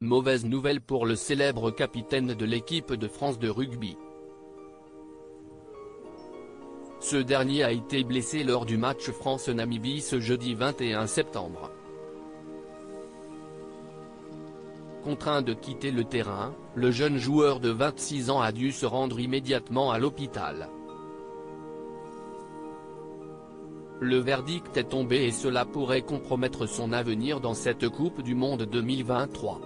Mauvaise nouvelle pour le célèbre capitaine de l'équipe de France de rugby. Ce dernier a été blessé lors du match France-Namibie ce jeudi 21 septembre. Contraint de quitter le terrain, le jeune joueur de 26 ans a dû se rendre immédiatement à l'hôpital. Le verdict est tombé et cela pourrait compromettre son avenir dans cette Coupe du Monde 2023.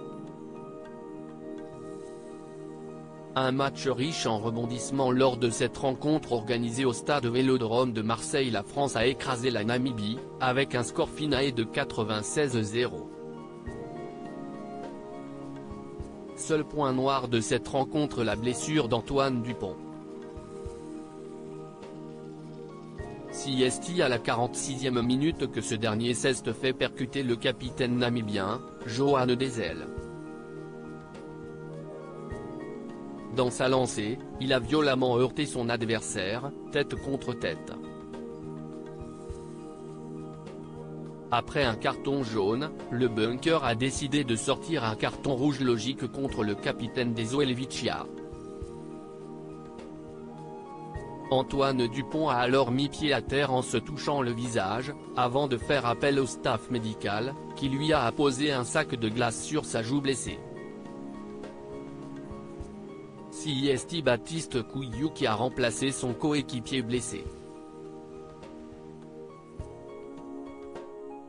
Un match riche en rebondissements lors de cette rencontre organisée au stade Vélodrome de Marseille. La France a écrasé la Namibie, avec un score final de 96-0. Seul point noir de cette rencontre, la blessure d'Antoine Dupont. C'est à la 46e minute que ce dernier s'est fait percuter le capitaine namibien, Johan Dezel. Dans sa lancée, il a violemment heurté son adversaire, tête contre tête. Après un carton jaune, le bunker a décidé de sortir un carton rouge logique contre le capitaine des Helvetia. Antoine Dupont a alors mis pied à terre en se touchant le visage, avant de faire appel au staff médical, qui lui a apposé un sac de glace sur sa joue blessée. C'est Baptiste Couillou qui a remplacé son coéquipier blessé.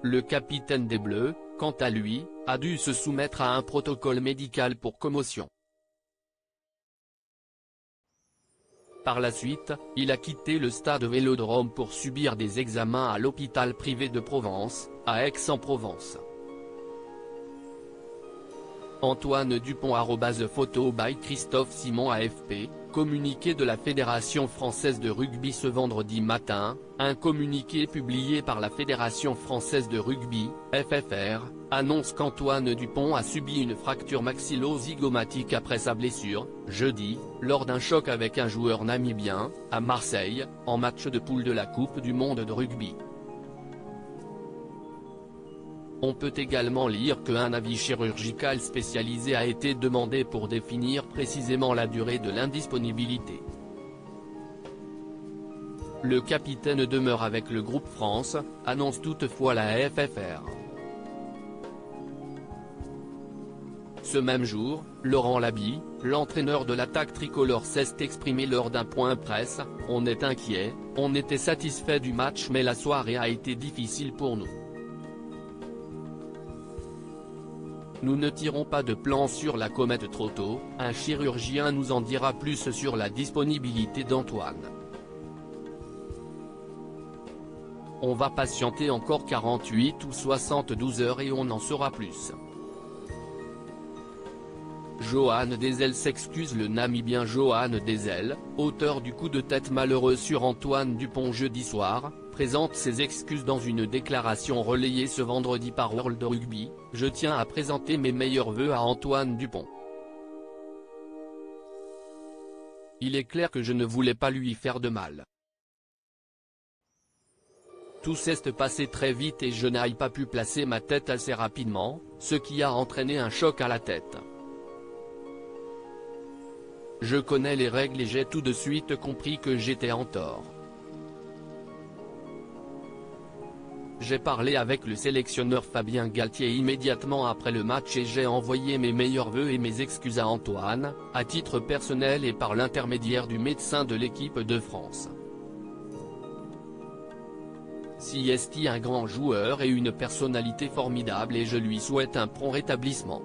Le capitaine des Bleus, quant à lui, a dû se soumettre à un protocole médical pour commotion. Par la suite, il a quitté le stade Vélodrome pour subir des examens à l'hôpital privé de Provence, à Aix-en-Provence. Antoine Dupont @photo by Christophe Simon AFP, communiqué de la Fédération française de rugby ce vendredi matin, un communiqué publié par la Fédération française de rugby, FFR, annonce qu'Antoine Dupont a subi une fracture maxillo-zygomatique après sa blessure, jeudi, lors d'un choc avec un joueur namibien, à Marseille, en match de poule de la Coupe du Monde de rugby. On peut également lire qu'un avis chirurgical spécialisé a été demandé pour définir précisément la durée de l'indisponibilité. Le capitaine demeure avec le groupe France, annonce toutefois la FFR. Ce même jour, Laurent Labie, l'entraîneur de l'attaque tricolore, s'est exprimé lors d'un point presse: « On est inquiet, on était satisfait du match mais la soirée a été difficile pour nous. Nous ne tirons pas de plan sur la comète trop tôt, un chirurgien nous en dira plus sur la disponibilité d'Antoine. On va patienter encore 48 ou 72 heures et on en saura plus. » Johan Dezel s'excuse. Le Namibien Johan Dezel, auteur du coup de tête malheureux sur Antoine Dupont jeudi soir, présente ses excuses dans une déclaration relayée ce vendredi par World Rugby: « Je tiens à présenter mes meilleurs vœux à Antoine Dupont. Il est clair que je ne voulais pas lui faire de mal. Tout s'est passé très vite et je n'ai pas pu placer ma tête assez rapidement, ce qui a entraîné un choc à la tête. Je connais les règles et j'ai tout de suite compris que j'étais en tort. J'ai parlé avec le sélectionneur Fabien Galtier immédiatement après le match et j'ai envoyé mes meilleurs vœux et mes excuses à Antoine, à titre personnel et par l'intermédiaire du médecin de l'équipe de France. C'est un grand joueur et une personnalité formidable et je lui souhaite un prompt rétablissement. »